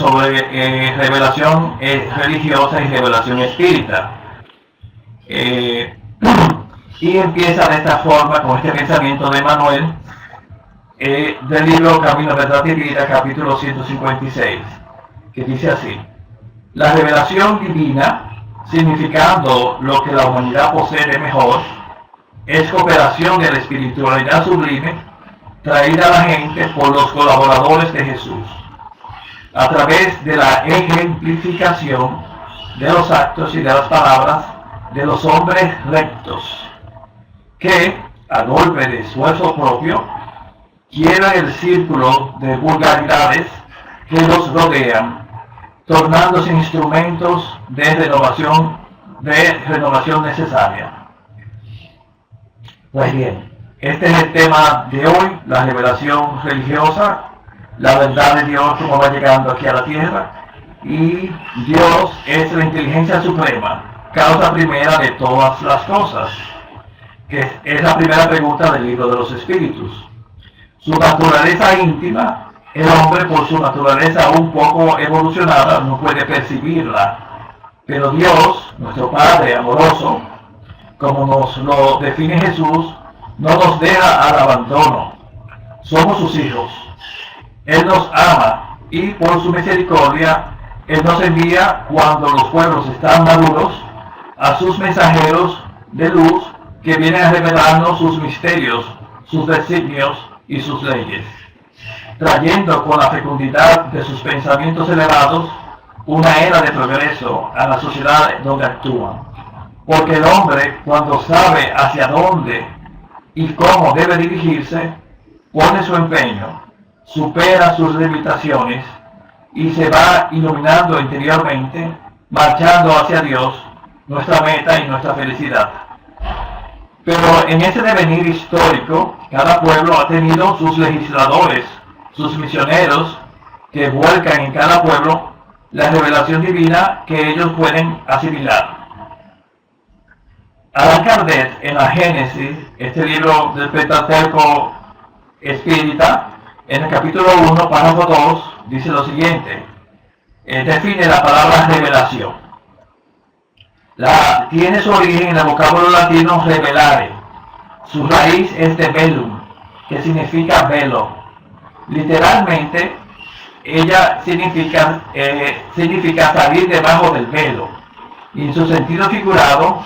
sobre revelación religiosa y revelación espírita. Y empieza de esta forma con este pensamiento de Manuel del libro Camino, Verdad y Vida, capítulo 156, que dice así: la revelación divina, significando lo que la humanidad posee de mejor, es cooperación de la espiritualidad sublime traída a la gente por los colaboradores de Jesús, a través de la ejemplificación de los actos y de las palabras de los hombres rectos, que, a golpe de esfuerzo propio, quiebran el círculo de vulgaridades que los rodean, tornándose instrumentos de renovación necesaria. Pues bien, este es el tema de hoy, la revelación religiosa, la verdad de Dios como va llegando aquí a la tierra, y Dios es la inteligencia suprema, causa primera de todas las cosas, que es la primera pregunta del libro de los Espíritus. Su naturaleza íntima, el hombre por su naturaleza un poco evolucionada no puede percibirla, pero Dios, nuestro Padre amoroso, como nos lo define Jesús, no nos deja al abandono. Somos sus hijos. Él nos ama y por su misericordia Él nos envía, cuando los pueblos están maduros, a sus mensajeros de luz que vienen a revelarnos sus misterios, sus designios y sus leyes, trayendo con la fecundidad de sus pensamientos elevados una era de progreso a la sociedad donde actúan. Porque el hombre, cuando sabe hacia dónde y cómo debe dirigirse, pone su empeño, supera sus limitaciones y se va iluminando interiormente, marchando hacia Dios, nuestra meta y nuestra felicidad. Pero en ese devenir histórico, cada pueblo ha tenido sus legisladores, sus misioneros, que vuelcan en cada pueblo la revelación divina que ellos pueden asimilar. Allan Kardec, en la Génesis, este libro del Pentateuco espírita, en el capítulo 1, párrafo 2, dice lo siguiente: define la palabra revelación. Tiene su origen en el vocablo latino revelare. Su raíz es de velum, que significa velo. Literalmente, ella significa salir debajo del velo. Y en su sentido figurado,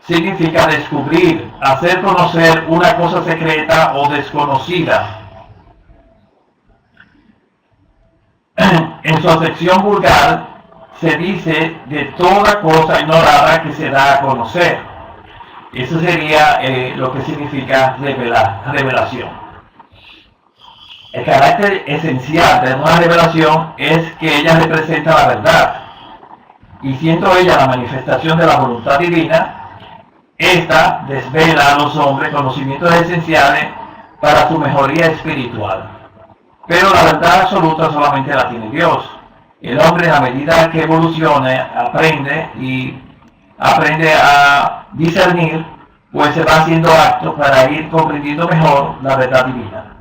significa descubrir, hacer conocer una cosa secreta o desconocida. En su acepción vulgar, se dice de toda cosa ignorada que se da a conocer. Eso sería lo que significa revelación. El carácter esencial de una revelación es que ella representa la verdad. Y siendo ella la manifestación de la voluntad divina, esta desvela a los hombres conocimientos esenciales para su mejoría espiritual. Pero la verdad absoluta solamente la tiene Dios. El hombre, a medida que evoluciona, aprende a discernir, pues se va haciendo apto para ir comprendiendo mejor la verdad divina.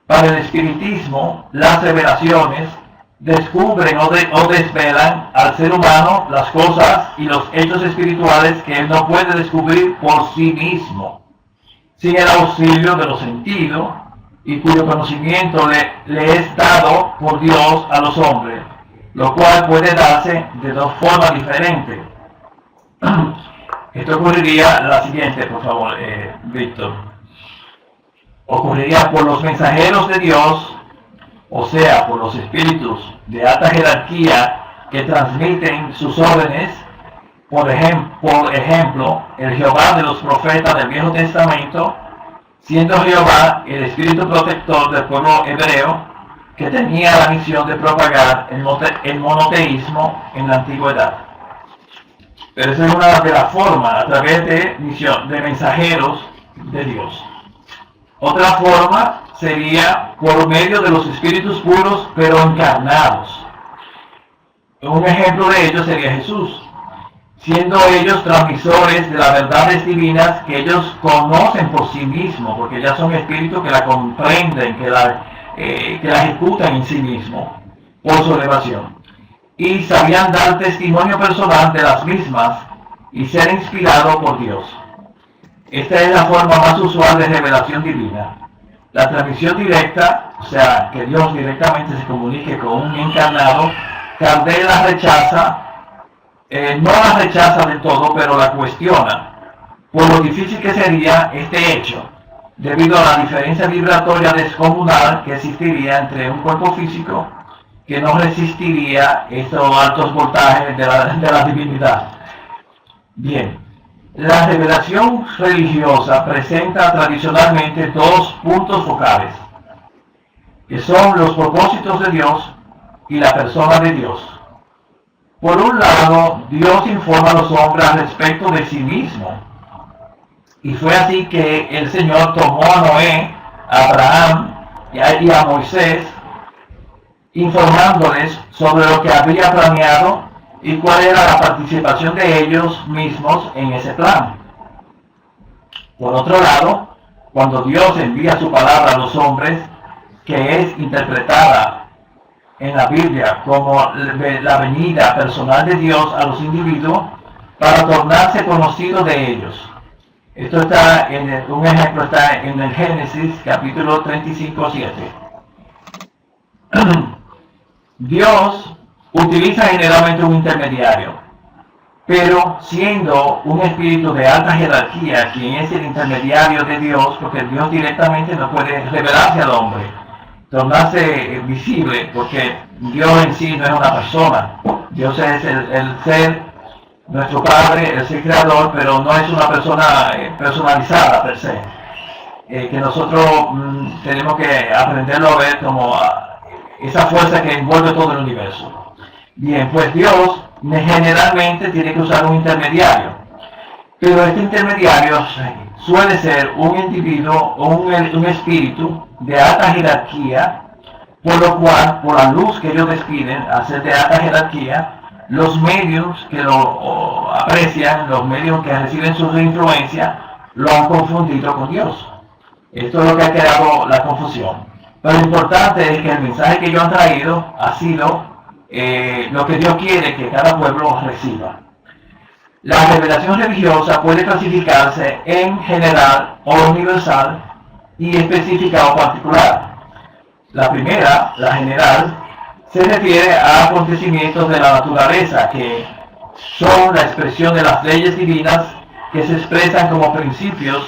Para el espiritismo, las revelaciones descubren o desvelan al ser humano las cosas y los hechos espirituales que él no puede descubrir por sí mismo, sin el auxilio de los sentidos, y cuyo conocimiento le es dado por Dios a los hombres, lo cual puede darse de dos formas diferentes. Esto ocurriría la siguiente, por favor, Víctor. Ocurriría por los mensajeros de Dios, o sea, por los espíritus de alta jerarquía que transmiten sus órdenes. Por ejemplo, el Jehová de los profetas del Viejo Testamento, siendo Jehová el espíritu protector del pueblo hebreo, que tenía la misión de propagar el monoteísmo en la antigüedad. Pero esa es una de las formas, a través de mensajeros de Dios. Otra forma sería por medio de los espíritus puros, pero encarnados. Un ejemplo de ello sería Jesús, siendo ellos transmisores de las verdades divinas que ellos conocen por sí mismos, porque ya son espíritus que la comprenden, que la ejecutan en sí mismos. por su elevación, y sabían dar testimonio personal de las mismas y ser inspirado por Dios. Esta es la forma más usual de revelación divina. La transmisión directa, o sea, que Dios directamente se comunique con un encarnado, Kardec la rechaza, no la rechaza de todo, pero la cuestiona, por lo difícil que sería este hecho, debido a la diferencia vibratoria descomunal que existiría entre un cuerpo físico que no resistiría estos altos voltajes de la divinidad. Bien, la revelación religiosa presenta tradicionalmente dos puntos focales, que son los propósitos de Dios y la persona de Dios. Por un lado, Dios informa a los hombres al respecto de sí mismo, y fue así que el Señor tomó a Noé, a Abraham y a Moisés, informándoles sobre lo que había planeado y cuál era la participación de ellos mismos en ese plan. Por otro lado, cuando Dios envía su palabra a los hombres, que es interpretada en la Biblia como la venida personal de Dios a los individuos para tornarse conocidos de ellos. Esto está un ejemplo está en el Génesis capítulo 35:7. Dios utiliza generalmente un intermediario, pero siendo un espíritu de alta jerarquía quien es el intermediario de Dios, porque Dios directamente no puede revelarse al hombre, tornarse visible, porque Dios en sí no es una persona. Dios es el ser, nuestro Padre, el ser creador, pero no es una persona personalizada per se, que nosotros tenemos que aprenderlo a ver como esa fuerza que envuelve todo el universo. Bien, pues Dios generalmente tiene que usar un intermediario, pero este intermediario suele ser un individuo o un espíritu de alta jerarquía, por lo cual, por la luz que ellos despiden, al ser de alta jerarquía, los medios que lo aprecian, los medios que reciben su influencia, lo han confundido con Dios. Esto es lo que ha creado la confusión. Pero lo importante es que el mensaje que ellos han traído ha sido lo que Dios quiere que cada pueblo reciba. La revelación religiosa puede clasificarse en general o universal y específica o particular. La primera, la general, se refiere a acontecimientos de la naturaleza que son la expresión de las leyes divinas que se expresan como principios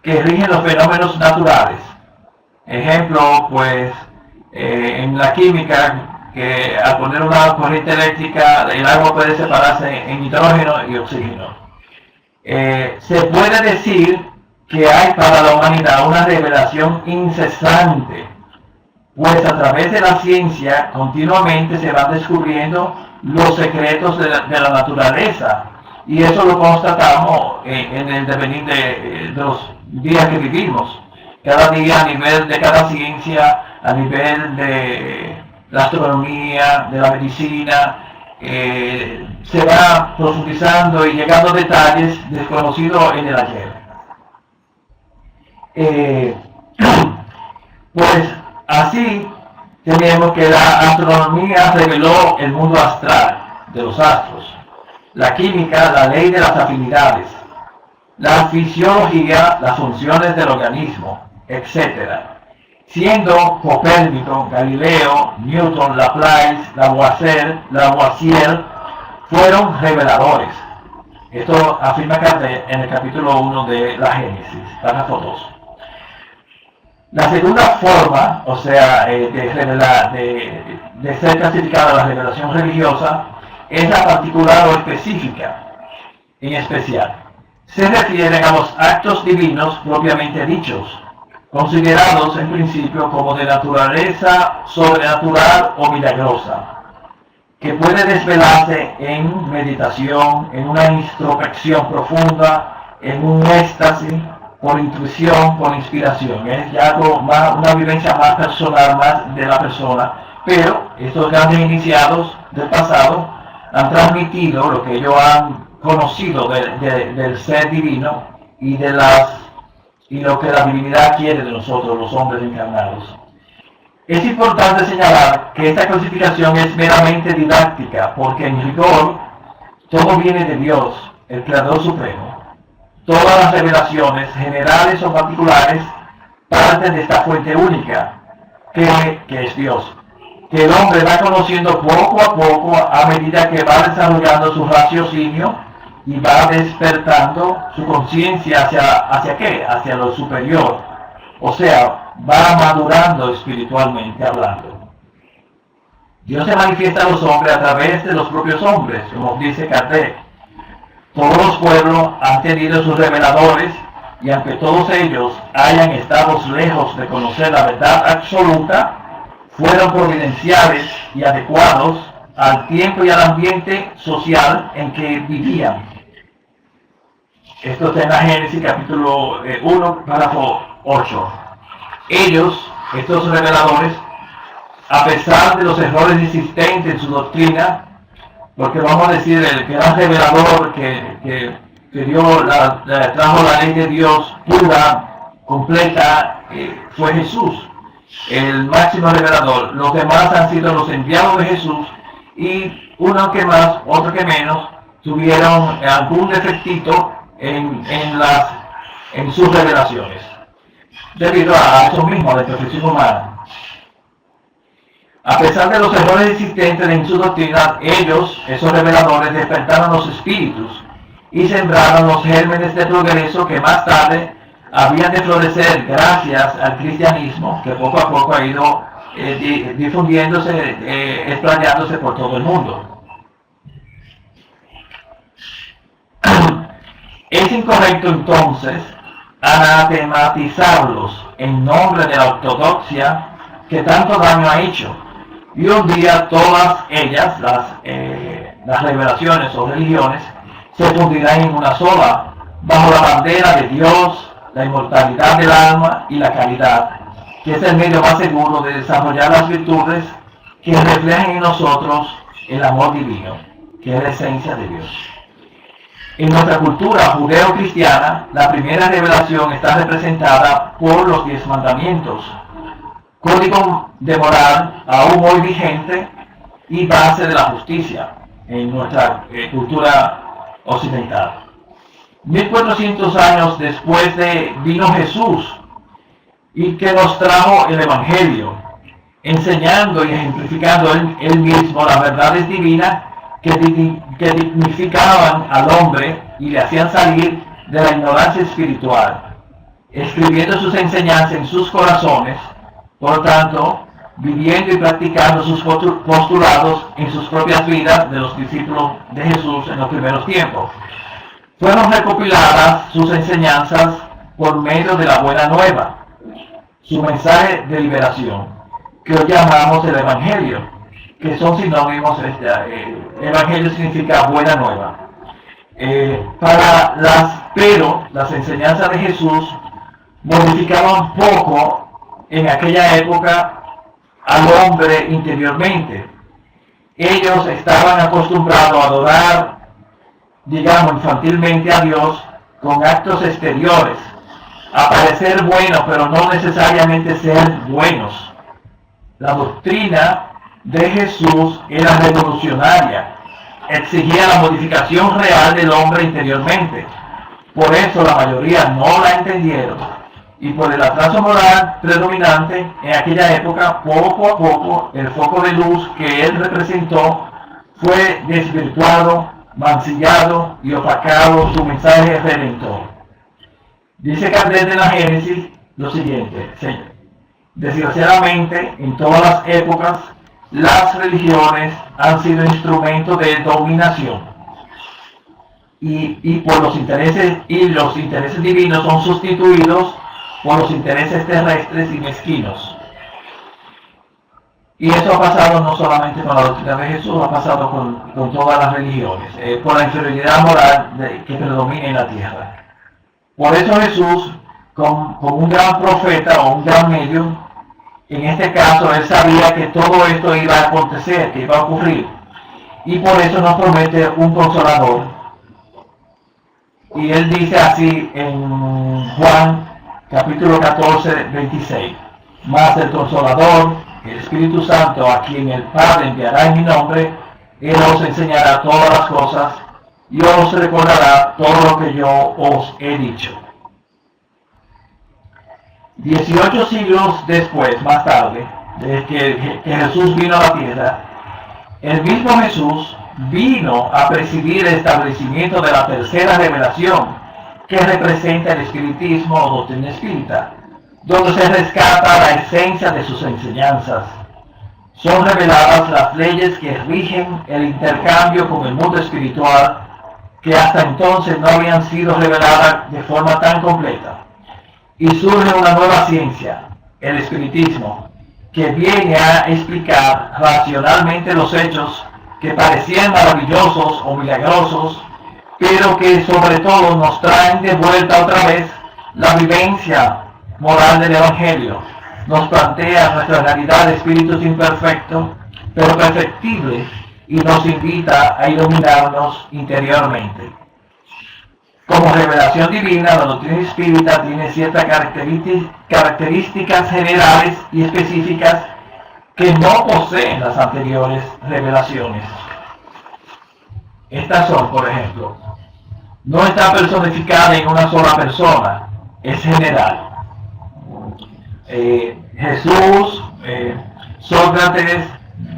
que rigen los fenómenos naturales. Ejemplo, pues, en la química, que al poner una corriente eléctrica, el agua puede separarse en hidrógeno y oxígeno. Se puede decir que hay para la humanidad una revelación incesante, pues a través de la ciencia continuamente se van descubriendo los secretos de la naturaleza, y eso lo constatamos en el devenir de los días que vivimos. Cada día, a nivel de cada ciencia, a nivel de la astronomía, de la medicina, se va profundizando y llegando a detalles desconocidos en el ayer. Pues así tenemos que la astronomía reveló el mundo astral de los astros, la química, la ley de las afinidades, la fisiología, las funciones del organismo, etc. Siendo Copérnico, Galileo, Newton, Laplace, Lavoisier fueron reveladores. Esto afirma Kardec en el capítulo 1 de la Génesis, párrafo 2. La segunda forma, o sea, de ser clasificada la revelación religiosa, es la particular o específica. En especial, se refieren a los actos divinos propiamente dichos, considerados en principio como de naturaleza sobrenatural o milagrosa, que puede desvelarse en meditación, en una introspección profunda, en un éxtasis, por intuición, por inspiración. Es ya algo más, una vivencia más personal, más de la persona, pero estos grandes iniciados del pasado han transmitido lo que ellos han conocido del ser divino y de lo que la divinidad quiere de nosotros, los hombres encarnados. Es importante señalar que esta clasificación es meramente didáctica, porque en rigor todo viene de Dios, el Creador Supremo. Todas las revelaciones, generales o particulares, parten de esta fuente única, que es Dios, que el hombre va conociendo poco a poco a medida que va desarrollando su raciocinio y va despertando su conciencia ¿hacia qué? Hacia lo superior. O sea, va madurando espiritualmente hablando. Dios se manifiesta a los hombres a través de los propios hombres, como dice Kardec. Todos los pueblos han tenido sus reveladores, y aunque todos ellos hayan estado lejos de conocer la verdad absoluta, fueron providenciales y adecuados al tiempo y al ambiente social en que vivían. Esto está en la Génesis capítulo 1, párrafo 8. Ellos, estos reveladores, a pesar de los errores existentes en su doctrina, porque vamos a decir, el gran revelador que trajo la ley de Dios pura, completa, fue Jesús, el máximo revelador. Los demás han sido los enviados de Jesús, y uno que más, otro que menos, tuvieron algún defectito en sus revelaciones, debido a eso mismo, a la perfección humana. A pesar de los errores existentes en su doctrina, ellos, esos reveladores, despertaron los espíritus y sembraron los gérmenes de progreso que más tarde habían de florecer gracias al cristianismo, que poco a poco ha ido difundiéndose, explayándose por todo el mundo. Es incorrecto entonces anatematizarlos en nombre de la ortodoxia que tanto daño ha hecho. Y un día todas ellas, las revelaciones o religiones, se fundirán en una sola, bajo la bandera de Dios, la inmortalidad del alma y la caridad, que es el medio más seguro de desarrollar las virtudes que reflejan en nosotros el amor divino, que es la esencia de Dios. En nuestra cultura judeo-cristiana, la primera revelación está representada por los 10 mandamientos, código de moral aún hoy vigente y base de la justicia en nuestra cultura occidental. 1400 años después vino Jesús, y que nos trajo el Evangelio, enseñando y ejemplificando él mismo las verdades divinas que dignificaban al hombre y le hacían salir de la ignorancia espiritual, escribiendo sus enseñanzas en sus corazones, por tanto, viviendo y practicando sus postulados en sus propias vidas de los discípulos de Jesús en los primeros tiempos. Fueron recopiladas sus enseñanzas por medio de la Buena Nueva, su mensaje de liberación, que hoy llamamos el Evangelio, que son sinónimos. Evangelio significa Buena Nueva. Pero las enseñanzas de Jesús modificaban poco en aquella época al hombre interiormente. Ellos estaban acostumbrados a adorar, digamos, infantilmente a Dios con actos exteriores, a parecer buenos, pero no necesariamente ser buenos. La doctrina de Jesús era revolucionaria, exigía la modificación real del hombre interiormente. Por eso la mayoría no la entendieron, y por el atraso moral predominante en aquella época, poco a poco el foco de luz que él representó fue desvirtuado, mancillado y opacado su mensaje redentor. Dice Kardec en la Génesis lo siguiente: desgraciadamente, en todas las épocas, las religiones han sido instrumentos de dominación, y por los intereses divinos son sustituidos por los intereses terrestres y mezquinos. Y eso ha pasado no solamente con la doctrina de Jesús, ha pasado con todas las religiones, por la inferioridad moral que predomina en la tierra. Por eso Jesús, como un gran profeta o un gran medio, en este caso él sabía que todo esto iba a acontecer, que iba a ocurrir, y por eso nos promete un consolador. Y él dice así en Juan capítulo 14, 26: mas el consolador, el Espíritu Santo, a quien el Padre enviará en mi nombre, Él os enseñará todas las cosas y os recordará todo lo que yo os he dicho. 18 siglos después, más tarde, de que Jesús vino a la tierra, el mismo Jesús vino a presidir el establecimiento de la tercera revelación, que representa el espiritismo o doctrina espírita, donde se rescata la esencia de sus enseñanzas. Son reveladas las leyes que rigen el intercambio con el mundo espiritual, que hasta entonces no habían sido reveladas de forma tan completa. Y surge una nueva ciencia, el espiritismo, que viene a explicar racionalmente los hechos que parecían maravillosos o milagrosos, pero que sobre todo nos traen de vuelta otra vez la vivencia moral del Evangelio. Nos plantea nuestra realidad de espíritus imperfectos, pero perfectibles, y nos invita a iluminarnos interiormente. Como revelación divina, la doctrina espírita tiene ciertas características generales y específicas que no poseen las anteriores revelaciones. Estas son, por ejemplo, no está personificada en una sola persona, es general. Jesús, Sócrates,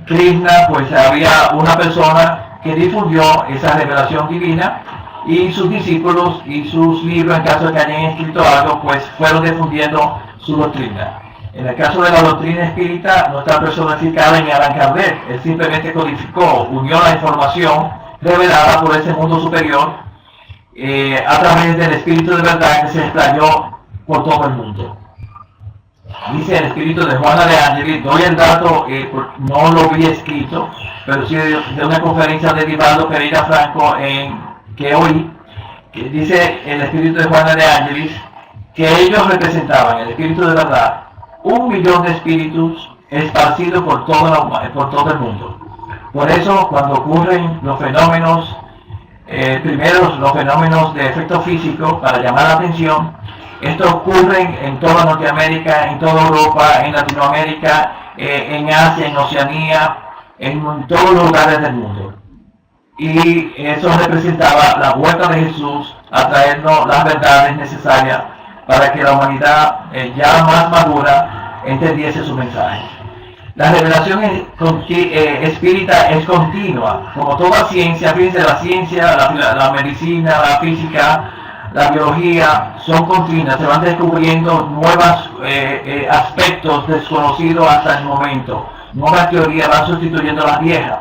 Krishna, pues había una persona que difundió esa revelación divina, y sus discípulos y sus libros, en caso de que hayan escrito algo, pues fueron difundiendo su doctrina. En el caso de la doctrina espírita, no está personificada en Allan Kardec. Él simplemente codificó, unió la información revelada por ese mundo superior a través del espíritu de verdad que se explayó por todo el mundo. Dice el espíritu de Juana de Ángeles, doy el dato, no lo vi escrito, pero sí de una conferencia de Divaldo Pereira Franco que oí, que dice el espíritu de Juana de Ángeles, que ellos representaban, el espíritu de verdad, 1 millón de espíritus esparcidos por todo el mundo. Por eso, cuando ocurren los fenómenos, primero los fenómenos de efecto físico, para llamar la atención, estos ocurren en toda Norteamérica, en toda Europa, en Latinoamérica, en Asia, en Oceanía, en todos los lugares del mundo. Y eso representaba la vuelta de Jesús a traernos las verdades necesarias para que la humanidad ya más madura entendiese su mensaje. La revelación espírita es continua, como toda ciencia. Fíjense, la ciencia, la medicina, la física, la biología son continuas, se van descubriendo nuevos aspectos desconocidos hasta el momento. Nuevas teorías van sustituyendo las viejas.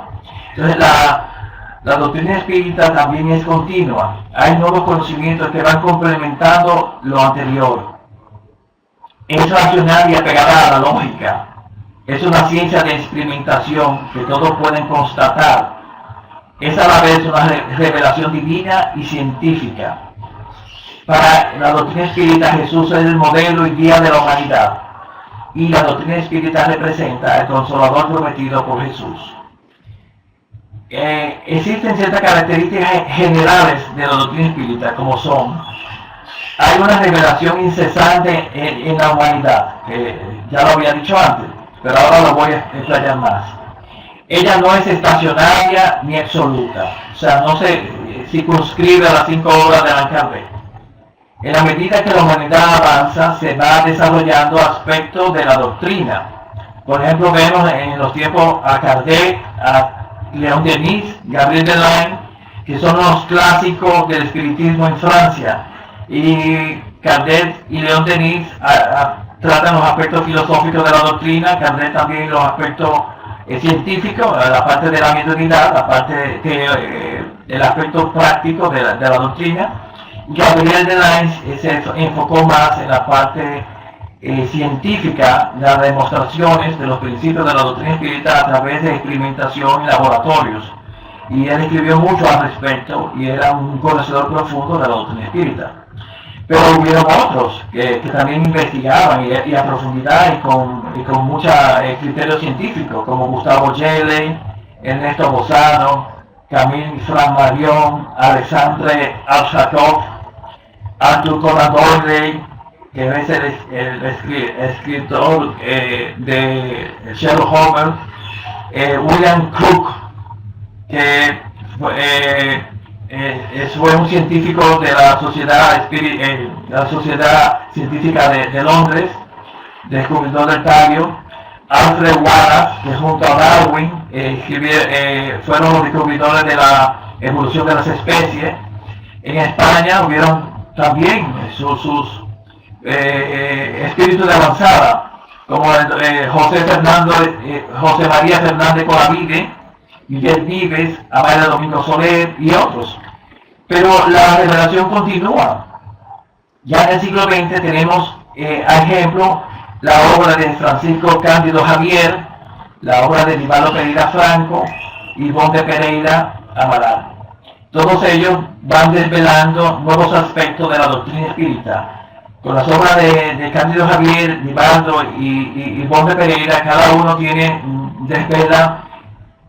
Entonces la doctrina espírita también es continua. Hay nuevos conocimientos que van complementando lo anterior. Es racional y apegada a la lógica. Es una ciencia de experimentación que todos pueden constatar. Es a la vez una revelación divina y científica. Para la doctrina espírita, Jesús es el modelo y guía de la humanidad. Y la doctrina espírita representa el consolador prometido por Jesús. Existen ciertas características generales de la doctrina espírita, como son: hay una revelación incesante en la humanidad, ya lo había dicho antes, pero ahora lo voy a explayar más. Ella no es estacionaria ni absoluta, o sea, no se circunscribe a las 5 obras de Allan Kardec. En la medida que la humanidad avanza, se va desarrollando aspectos de la doctrina. Por ejemplo, vemos en los tiempos a Kardec, a León Denis, Gabriel Delaine, que son los clásicos del espiritismo en Francia. Y Kardec y León Denis tratan los aspectos filosóficos de la doctrina, Kardec también los aspectos científicos, la parte de la mediunidad, la parte el aspecto práctico de la doctrina. Gabriel Delaine se enfocó más en la parte científica, las demostraciones de los principios de la doctrina espírita a través de experimentación en laboratorios. Y él escribió mucho al respecto y era un conocedor profundo de la doctrina espírita. Pero hubieron otros que también investigaban y a profundidad y con mucho criterio científico, como Gustavo Gelle, Ernesto Bozano, Camille Flammarion, Alexandre Arsakov, Arthur Conan Doyle, que es el escritor de Sherlock Holmes, William Crook, que fue un científico de la Sociedad Científica de Londres, descubridor del tallo. Alfred Wallace, que junto a Darwin fueron los descubridores de la evolución de las especies. En España hubieron también sus espíritus de avanzada, como José María Fernández Colavide, Miguel Vives, Amalia Domingo Soler y otros. Pero la revelación continúa. Ya en el siglo XX tenemos, a ejemplo, la obra de Francisco Cándido Javier, la obra de Nivaldo Pereira Franco y Ivonne de Pereira Amaral. Todos ellos van desvelando nuevos aspectos de la doctrina espírita. Con las obras de Cándido Javier, Nivaldo y Ivonne de Pereira, cada uno desvela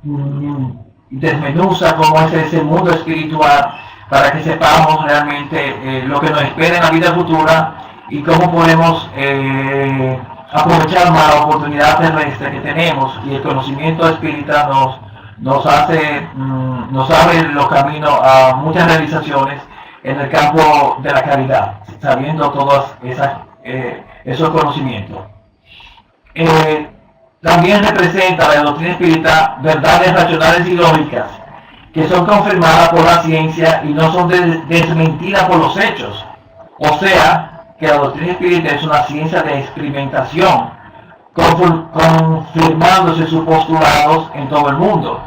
y desmenuza cómo es ese mundo espiritual, para que sepamos realmente lo que nos espera en la vida futura y cómo podemos aprovechar más la oportunidad terrestre que tenemos. Y el conocimiento espírita nos abre los caminos a muchas realizaciones en el campo de la caridad, sabiendo todos esos conocimientos. También representa la doctrina espírita verdades racionales y lógicas que son confirmadas por la ciencia y no son desmentidas por los hechos. O sea, que la doctrina espírita es una ciencia de experimentación, confirmándose sus postulados en todo el mundo.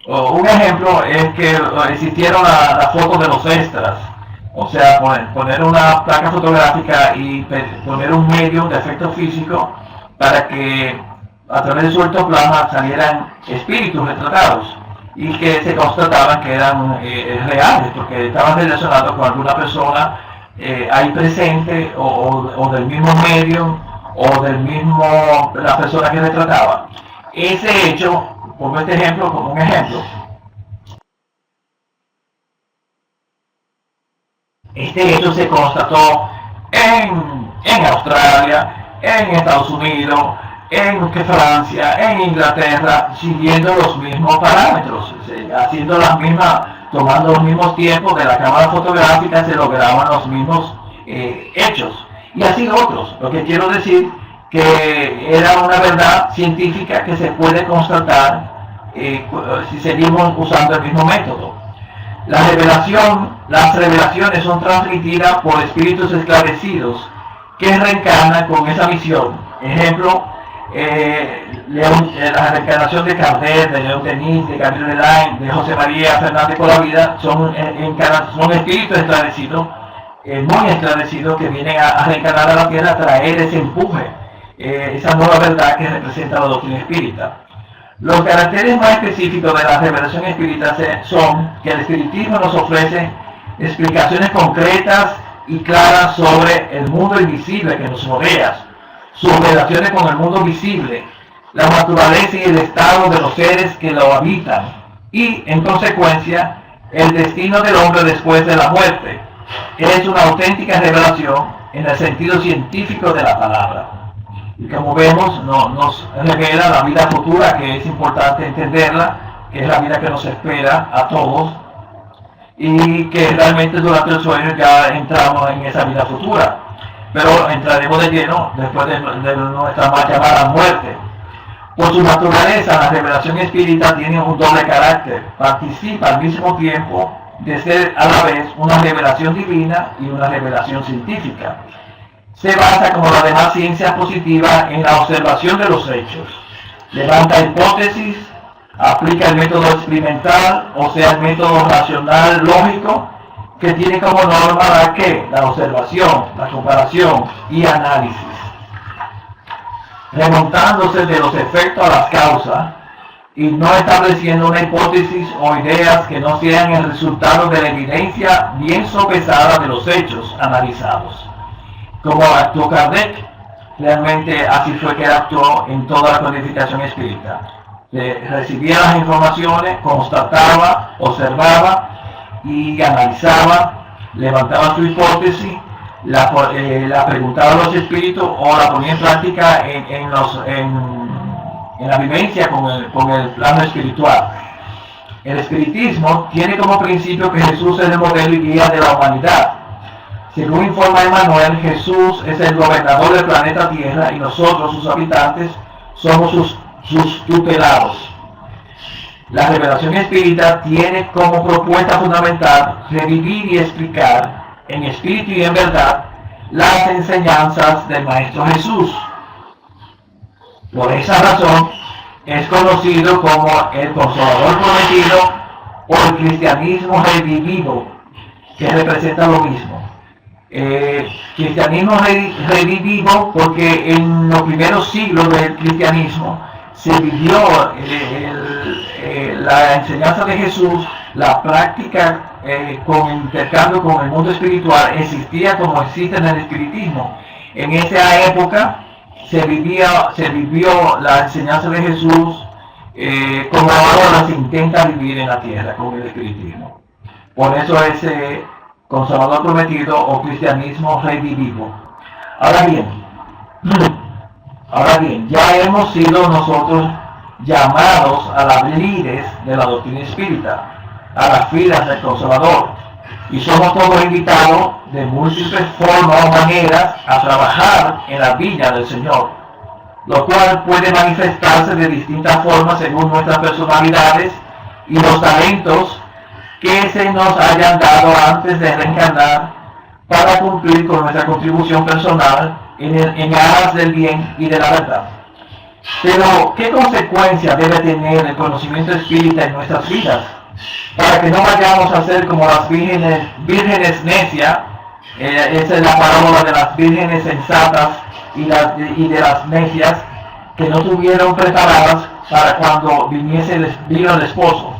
Un ejemplo es que existieron las fotos de los extras, o sea, poner una placa fotográfica y poner un medium de efecto físico para que a través de su ectoplasma salieran espíritus retratados y que se constataban que eran reales, porque estaban relacionados con alguna persona ahí presente, o del mismo medio, o la persona que retrataba. Ese hecho, pongo este ejemplo como un ejemplo. Este hecho se constató en Australia, en Estados Unidos, en Francia, en Inglaterra, siguiendo los mismos parámetros, haciendo las mismas, tomando los mismos tiempos de la cámara fotográfica, se lograban los mismos hechos, y así otros. Lo que quiero decir que era una verdad científica que se puede constatar si seguimos usando el mismo método. Las revelaciones son transmitidas por espíritus esclarecidos que reencarnan con esa misión. Ejemplo, la reencarnación de Kardec, de León Denis, de Gabriel Delaine, de José María Fernández Colavida, son espíritus esclarecidos, muy esclarecidos, que vienen a reencarnar a la Tierra, a traer ese empuje, esa nueva verdad que representa la doctrina espírita. Los caracteres más específicos de la revelación espírita son que el espiritismo nos ofrece explicaciones concretas y claras sobre el mundo invisible que nos rodea, sus relaciones con el mundo visible, la naturaleza y el estado de los seres que lo habitan, y, en consecuencia, el destino del hombre después de la muerte. Es una auténtica revelación en el sentido científico de la palabra. Y como vemos, nos revela la vida futura, que es importante entenderla, que es la vida que nos espera a todos, y que realmente durante el sueño ya entramos en esa vida futura. Pero entraremos de lleno después de nuestra más llamada muerte. Por su naturaleza, la revelación espírita tiene un doble carácter. Participa al mismo tiempo de ser a la vez una revelación divina y una revelación científica. Se basa, como las demás ciencias positivas, en la observación de los hechos. Levanta hipótesis, aplica el método experimental, o sea, el método racional lógico, que tiene como norma la observación, la comparación y análisis, remontándose de los efectos a las causas y no estableciendo una hipótesis o ideas que no sean el resultado de la evidencia bien sopesada de los hechos analizados. Como actuó Kardec, realmente así fue que actuó en toda la codificación espírita. Recibía las informaciones, constataba, observaba y analizaba, levantaba su hipótesis, la preguntaba a los espíritus o la ponía en práctica en la vivencia con el plano espiritual. El espiritismo tiene como principio que Jesús es el modelo y guía de la humanidad. Según informa Emmanuel, Jesús es el gobernador del planeta Tierra y nosotros, sus habitantes, somos sus tutelados. La revelación espírita tiene como propuesta fundamental revivir y explicar en espíritu y en verdad las enseñanzas del Maestro Jesús. Por esa razón es conocido como el Consolador Prometido o el cristianismo revivido, que representa lo mismo. Cristianismo revivido porque en los primeros siglos del cristianismo se vivió la enseñanza de Jesús, la práctica con el intercambio con el mundo espiritual existía como existe en el espiritismo. En esa época se vivió la enseñanza de Jesús como ahora se intenta vivir en la tierra con el espiritismo. Por eso es Consolador Prometido o cristianismo revivido. Ahora bien, ya hemos sido nosotros llamados a las líderes de la doctrina espírita, a las filas del Consolador, y somos todos invitados de múltiples formas o maneras a trabajar en la viña del Señor, lo cual puede manifestarse de distintas formas según nuestras personalidades y los talentos que se nos hayan dado antes de reencarnar para cumplir con nuestra contribución personal en aras del bien y de la verdad. Pero, ¿qué consecuencia debe tener el conocimiento espírita en nuestras vidas? Para que no vayamos a ser como las vírgenes necias, esa es la parábola de las vírgenes sensatas y de las necias que no tuvieron preparadas para cuando vino el esposo.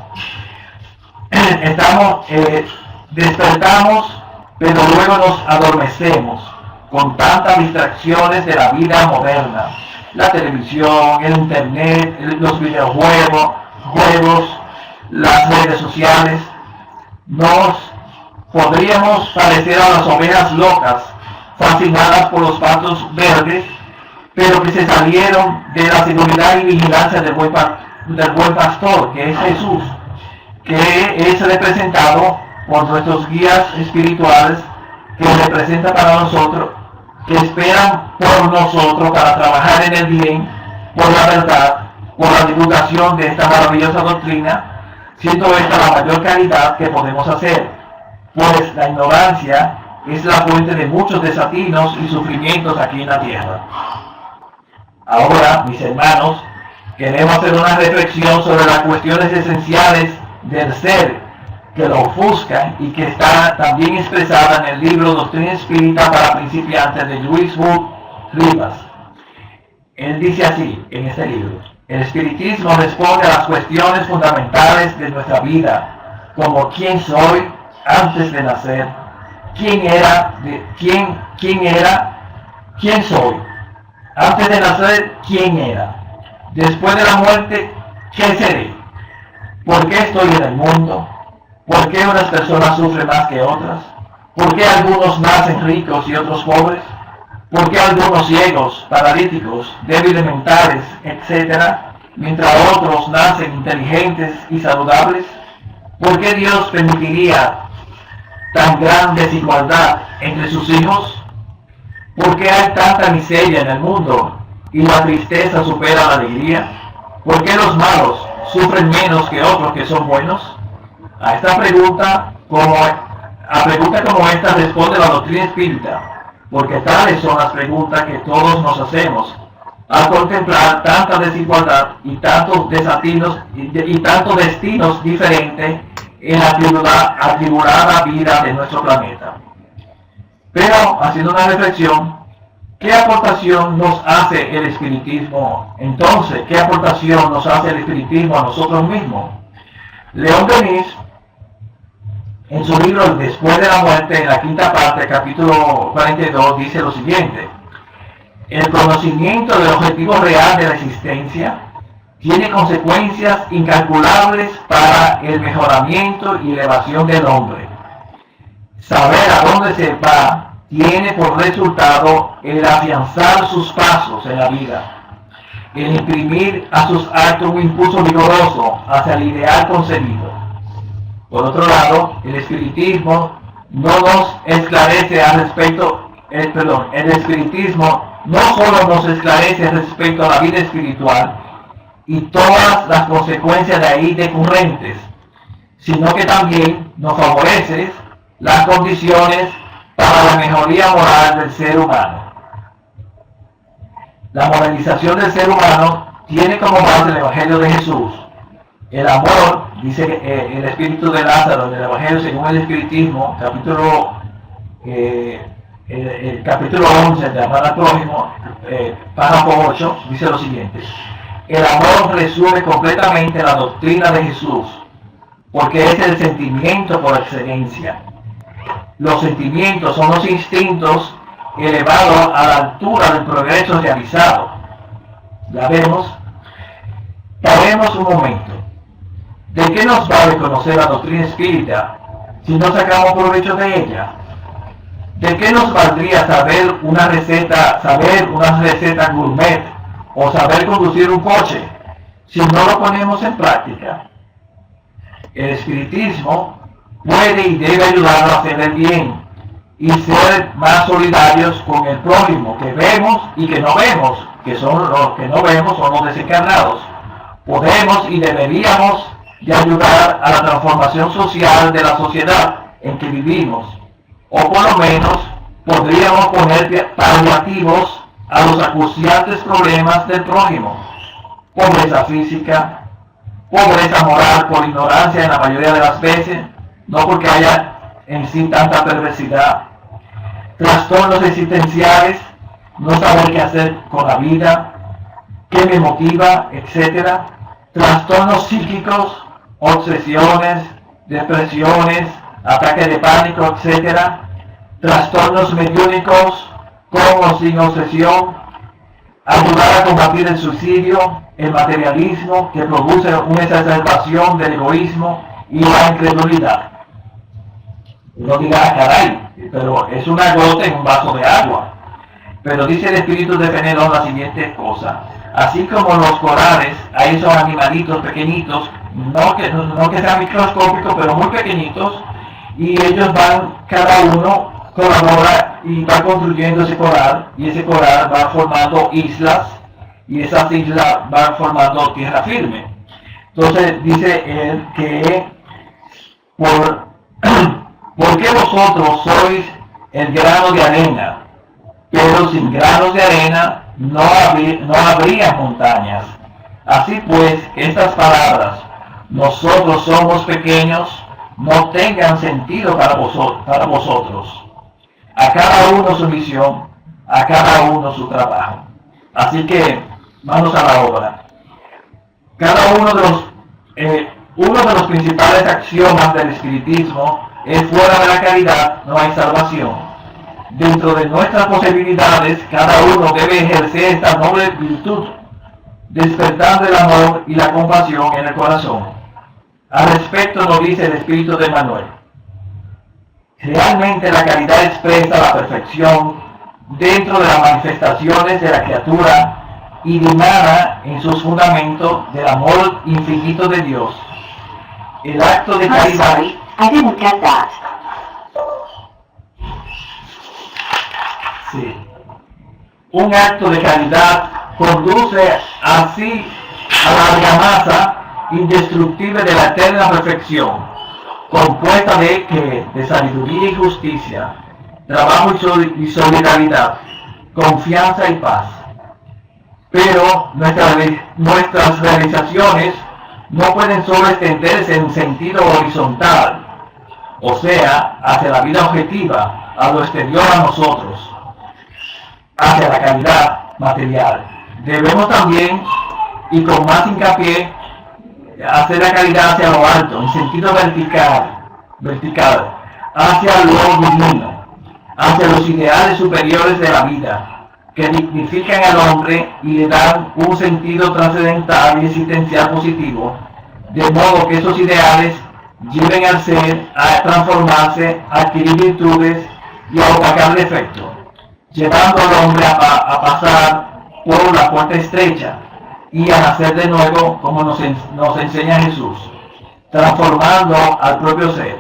Despertamos, pero luego nos adormecemos con tantas distracciones de la vida moderna, la televisión, el internet, los videojuegos, las redes sociales. Nos podríamos parecer a las ovejas locas, fascinadas por los pastos verdes, pero que se salieron de la seguridad y vigilancia del buen pastor, que es Jesús, que es representado por nuestros guías espirituales, que representa para nosotros, que esperan por nosotros para trabajar en el bien, por la verdad, por la divulgación de esta maravillosa doctrina, siendo esta la mayor caridad que podemos hacer, pues la ignorancia es la fuente de muchos desatinos y sufrimientos aquí en la tierra. Ahora, mis hermanos, queremos hacer una reflexión sobre las cuestiones esenciales del ser que lo ofuscan y que está también expresada en el libro Doctrina Espírita para Principiantes de Luis Wood Rivas. Él dice así en este libro: el espiritismo responde a las cuestiones fundamentales de nuestra vida, como quién soy antes de nacer, quién soy, antes de nacer, quién era, después de la muerte, qué seré, por qué estoy en el mundo, por qué unas personas sufren más que otras, por qué algunos nacen ricos y otros pobres, por qué algunos ciegos, paralíticos, débiles mentales, etc., mientras otros nacen inteligentes y saludables. ¿Por qué Dios permitiría tan gran desigualdad entre sus hijos? ¿Por qué hay tanta miseria en el mundo y la tristeza supera la alegría? ¿Por qué los malos sufren menos que otros que son buenos? A pregunta como esta responde la doctrina espírita, porque tales son las preguntas que todos nos hacemos al contemplar tanta desigualdad y tantos desatinos y tantos destinos diferentes en la atribulada vida de nuestro planeta. Pero, haciendo una reflexión, ¿qué aportación nos hace el espiritismo? Entonces, ¿qué aportación nos hace el espiritismo a nosotros mismos? León Denis, en su libro Después de la muerte, en la quinta parte, capítulo 42, dice lo siguiente: el conocimiento del objetivo real de la existencia tiene consecuencias incalculables para el mejoramiento y elevación del hombre. Saber a dónde se va tiene por resultado el afianzar sus pasos en la vida, el imprimir a sus actos un impulso vigoroso hacia el ideal concebido. Por otro lado, el espiritismo no nos esclarece al respecto, el espiritismo no solo nos esclarece respecto a la vida espiritual y todas las consecuencias de ahí decurrentes, sino que también nos favorece las condiciones para la mejoría moral del ser humano. La moralización del ser humano tiene como base el Evangelio de Jesús. El amor, dice el espíritu de Lázaro en el Evangelio según el espiritismo, el capítulo 11 de Amar al Prójimo, párrafo 8, dice lo siguiente: el amor resume completamente la doctrina de Jesús, porque es el sentimiento por excelencia. Los sentimientos son los instintos elevados a la altura del progreso realizado. ¿La vemos? Paremos un momento. ¿De qué nos vale conocer la doctrina espírita si no sacamos provecho de ella? ¿De qué nos valdría saber una receta gourmet o saber conducir un coche si no lo ponemos en práctica? El espiritismo puede y debe ayudarnos a hacer el bien y ser más solidarios con el prójimo que vemos y que no vemos, que son los que no vemos, son los desencarnados. Podemos y deberíamos de ayudar a la transformación social de la sociedad en que vivimos, o por lo menos podríamos poner paliativos a los acuciantes problemas del prójimo: pobreza física, pobreza moral por ignorancia en la mayoría de las veces, no porque haya en sí tanta perversidad, trastornos existenciales, no saber qué hacer con la vida, qué me motiva, etc., trastornos psíquicos, obsesiones, depresiones, ataques de pánico, etc., trastornos mediúnicos, con o sin obsesión, ayudar a combatir el suicidio, el materialismo que produce una exacerbación del egoísmo y la incredulidad. Uno dirá, caray, pero es una gota en un vaso de agua. Pero dice el espíritu de Fenelón la siguiente cosa: así como los corales, hay esos animalitos pequeñitos, no que sean microscópicos, pero muy pequeñitos, y ellos van, cada uno colabora y va construyendo ese coral, y ese coral va formando islas, y esas islas van formando tierra firme. Entonces dice él que ¿por qué vosotros sois el grano de arena? Pero sin granos de arena no habría montañas. Así pues, estas palabras, nosotros somos pequeños, no tengan sentido para vosotros. A cada uno su misión, a cada uno su trabajo. Así que, manos a la obra. Cada uno de los principales axiomas del espiritismo es: fuera de la caridad no hay salvación. Dentro de nuestras posibilidades, cada uno debe ejercer esta noble virtud, despertando el amor y la compasión en el corazón. Al respecto nos dice el espíritu de Manuel: realmente la caridad expresa la perfección dentro de las manifestaciones de la criatura y dimana en sus fundamentos del amor infinito de Dios. El acto de caridad... I didn't get that. Sí. Un acto de caridad conduce así a la argamasa indestructible de la eterna perfección, compuesta de sabiduría y justicia, trabajo y solidaridad, confianza y paz. Pero nuestras realizaciones no pueden solo extenderse en sentido horizontal, o sea, hacia la vida objetiva, a lo exterior a nosotros, hacia la calidad material. Debemos también, y con más hincapié, hacer la calidad hacia lo alto, en sentido vertical, hacia lo divino, hacia los ideales superiores de la vida, que dignifican al hombre y le dan un sentido trascendental y existencial positivo, de modo que esos ideales lleven al ser a transformarse, a adquirir virtudes y a opacar el efecto, llevando al hombre a pasar por la puerta estrecha y a nacer de nuevo, como nos enseña Jesús, transformando al propio ser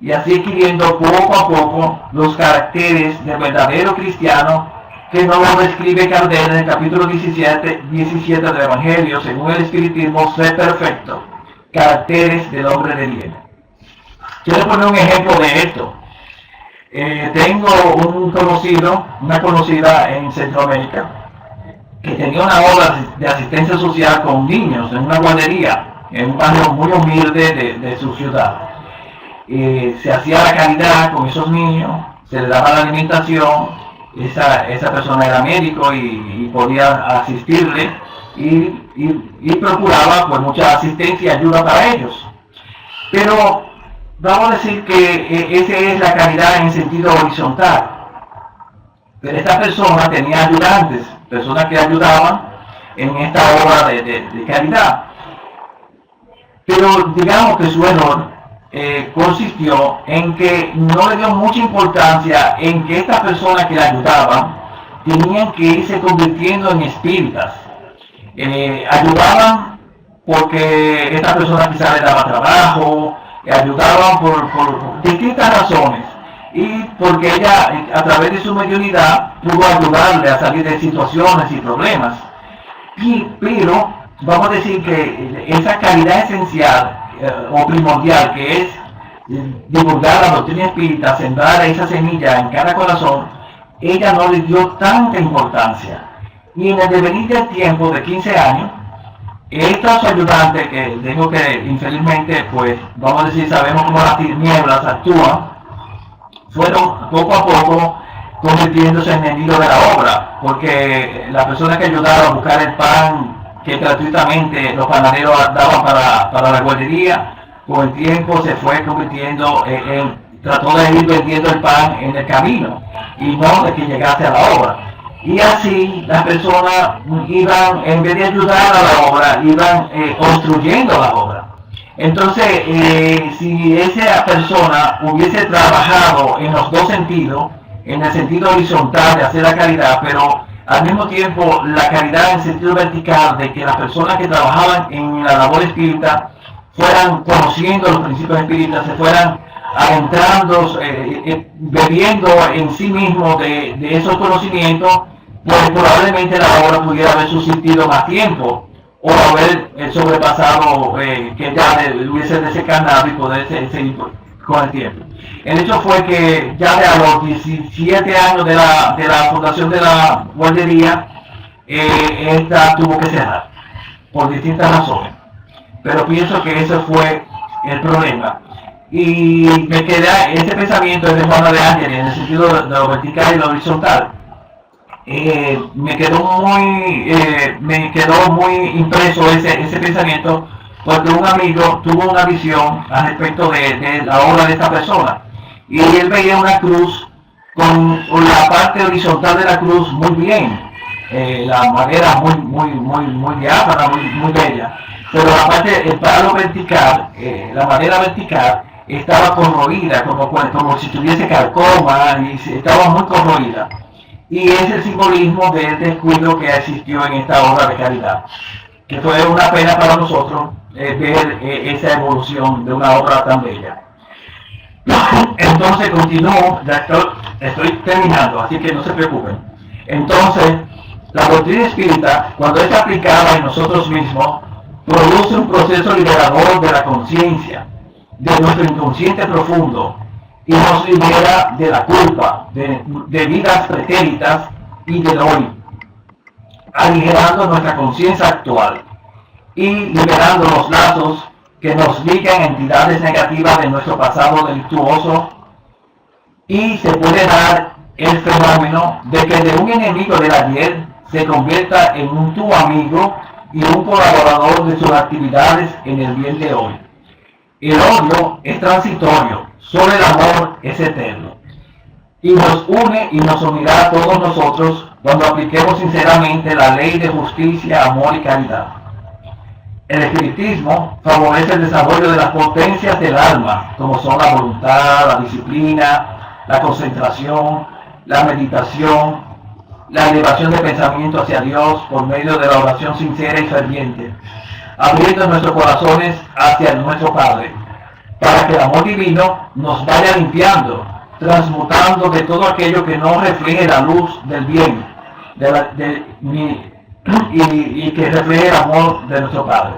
y así adquiriendo poco a poco los caracteres del verdadero cristiano, que nos lo describe Cardel en el capítulo 17 del Evangelio, según el Espiritismo, ser perfecto, caracteres del hombre de bien. Quiero poner un ejemplo de esto. Tengo una conocida en Centroamérica, que tenía una obra de asistencia social con niños en una guardería, en un barrio muy humilde de su ciudad. Se hacía la caridad con esos niños, se les daba la alimentación, esa persona era médico y podía asistirle y procuraba pues mucha asistencia y ayuda para ellos. Pero vamos a decir que esa es la caridad en sentido horizontal. Pero esta persona tenía ayudantes, personas que ayudaban en esta obra de caridad. Pero digamos que su error consistió en que no le dio mucha importancia en que estas personas que le ayudaban tenían que irse convirtiendo en espíritas. Ayudaban porque esta persona quizás le daba trabajo, ayudaban por distintas razones, y porque ella a través de su mediunidad pudo ayudarle a salir de situaciones y problemas. Pero vamos a decir que esa caridad esencial o primordial, que es divulgar la doctrina espírita, sembrar esa semilla en cada corazón, ella no le dio tanta importancia. Y en el devenir del tiempo de 15 años, estos ayudantes, que digo que infelizmente, pues vamos a decir, sabemos cómo las tinieblas actúan, fueron poco a poco convirtiéndose en enemigos de la obra, porque la persona que ayudaba a buscar el pan que gratuitamente los panaderos daban para la guardería, con el tiempo se fue convirtiendo trató de ir vendiendo el pan en el camino y no de que llegase a la obra. Y así las personas iban, en vez de ayudar a la obra, iban construyendo la obra. Entonces, si esa persona hubiese trabajado en los dos sentidos, en el sentido horizontal de hacer la caridad, pero al mismo tiempo la caridad en sentido vertical, de que las personas que trabajaban en la labor espírita fueran conociendo los principios espíritas, se fueran adentrando, bebiendo en sí mismos de esos conocimientos, pues probablemente la obra pudiera haber subsistido más tiempo, o haber sobrepasado, que ya hubiese desencarnado y poder seguir con el tiempo. El hecho fue que ya a los 17 años de la fundación de la guardería, esta tuvo que cerrar, por distintas razones. Pero pienso que ese fue el problema. Y me queda ese pensamiento de Juana de Ángeles, en el sentido de lo vertical y lo horizontal. Me quedó muy impreso ese pensamiento, porque un amigo tuvo una visión al respecto de la obra de esta persona, y él veía una cruz con la parte horizontal de la cruz muy bien, la madera muy diáfana, muy bella, pero la parte, el palo vertical, la madera vertical estaba corroída, como si tuviese carcoma, y estaba muy corroída. Y es el simbolismo del descuido que existió en esta obra de caridad, que fue una pena para nosotros ver esa evolución de una obra tan bella. Entonces continúo, ya estoy terminando, así que no se preocupen. Entonces, la doctrina espírita, cuando es aplicada en nosotros mismos, produce un proceso liberador de la conciencia, de nuestro inconsciente profundo, y nos libera de la culpa, de vidas pretéritas y del hoy, aligerando nuestra conciencia actual y liberando los lazos que nos ligan a entidades negativas de nuestro pasado delictuoso. Y se puede dar el fenómeno de que de un enemigo del ayer se convierta en un tu amigo y un colaborador de sus actividades en el bien de hoy. El odio es transitorio, solo el amor es eterno, y nos une y nos unirá a todos nosotros cuando apliquemos sinceramente la ley de justicia, amor y caridad. El espiritismo favorece el desarrollo de las potencias del alma, como son la voluntad, la disciplina, la concentración, la meditación, la elevación de pensamiento hacia Dios por medio de la oración sincera y ferviente, abriendo nuestros corazones hacia nuestro Padre, para que el amor divino nos vaya limpiando, transmutando de todo aquello que no refleje la luz del bien y que refleje el amor de nuestro Padre.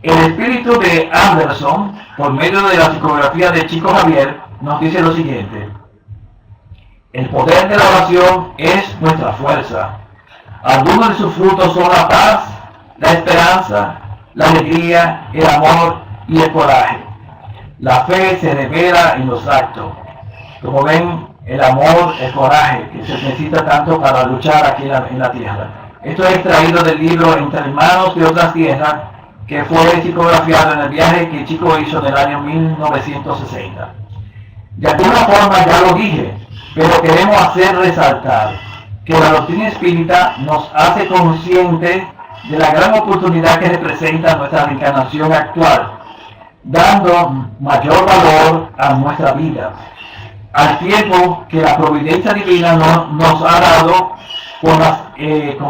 El espíritu de Anderson, por medio de la psicografía de Chico Javier, nos dice lo siguiente: el poder de la oración es nuestra fuerza. Algunos de sus frutos son la paz, la esperanza, la alegría, el amor y el coraje. La fe se revela en los actos. Como ven, el amor, el coraje, que se necesita tanto para luchar aquí en la tierra. Esto es extraído del libro Entre Hermanos de Otras Tierras, que fue psicografiado en el viaje que Chico hizo en el año 1960. De alguna forma ya lo dije, pero queremos hacer resaltar que la doctrina espírita nos hace conscientes de la gran oportunidad que representa nuestra reencarnación actual, dando mayor valor a nuestra vida, al tiempo que la providencia divina nos ha dado con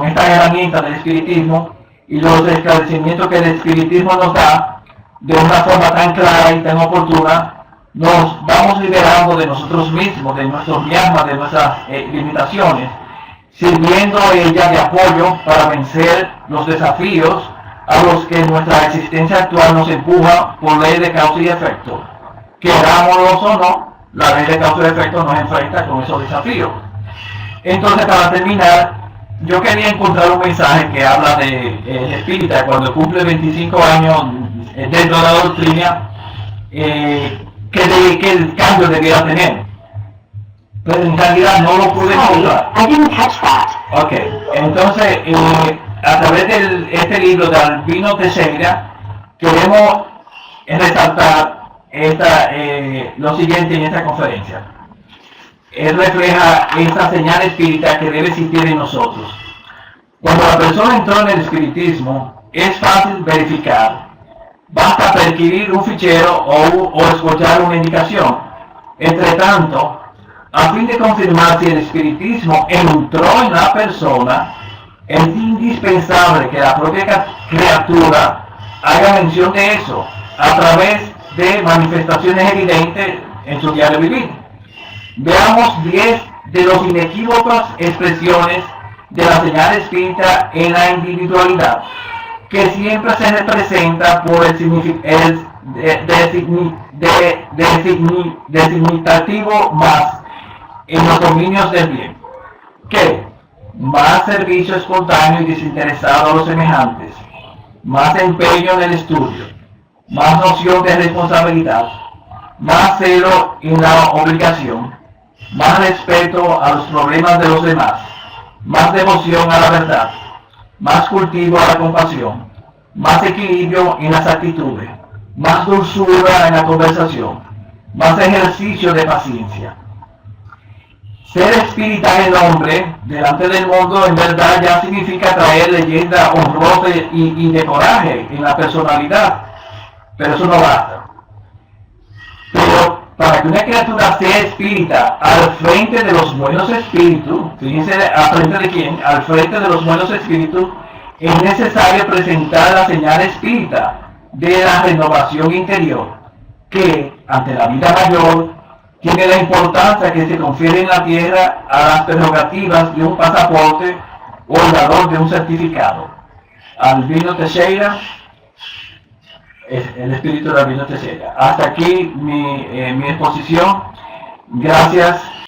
esta herramienta del espiritismo y los esclarecimientos que el espiritismo nos da de una forma tan clara y tan oportuna. Nos vamos liberando de nosotros mismos, de nuestros miasmas, de nuestras limitaciones, sirviendo a ella de apoyo para vencer los desafíos a los que nuestra existencia actual nos empuja por ley de causa y efecto. Querámoslos o no, la ley de causa y efecto nos enfrenta con esos desafíos. Entonces, para terminar, yo quería encontrar un mensaje que habla de espírita cuando cumple 25 años dentro de la doctrina, que el cambio debiera tener. Pero en realidad no lo pude encontrar. I didn't catch that. Ok, entonces a través de este libro de Albino Teixeira queremos resaltar lo siguiente en esta conferencia. Él refleja esa señal espírita que debe existir en nosotros. Cuando la persona entró en el espiritismo, es fácil verificar. Basta perquirir un fichero o escuchar una indicación. Entre tanto, a fin de confirmar si el espiritismo entró en la persona, es indispensable que la propia criatura haga mención de eso a través de manifestaciones evidentes en su diario vivir. Veamos 10 de las inequívocas expresiones de la señal espírita en la individualidad, que siempre se representa por el designativo más en los dominios del bien, que más servicio espontáneo y desinteresado a los semejantes, más empeño en el estudio, más noción de responsabilidad, más celo en la obligación, más respeto a los problemas de los demás, más devoción a la verdad, más cultivo a la compasión, más equilibrio en las actitudes, más dulzura en la conversación, más ejercicio de paciencia. Ser espírita en el hombre, delante del mundo, en verdad ya significa traer leyenda honrosa y de coraje en la personalidad, pero eso no basta. Pero para que una criatura sea espírita al frente de los buenos espíritus, fíjense al frente de quién, al frente de los buenos espíritus, es necesario presentar la señal espírita de la renovación interior, que ante la vida mayor tiene la importancia que se confiere en la tierra a las prerrogativas de un pasaporte o el valor de un certificado. Albino Teixeira, el espíritu de Albino Teixeira. Hasta aquí mi exposición. Gracias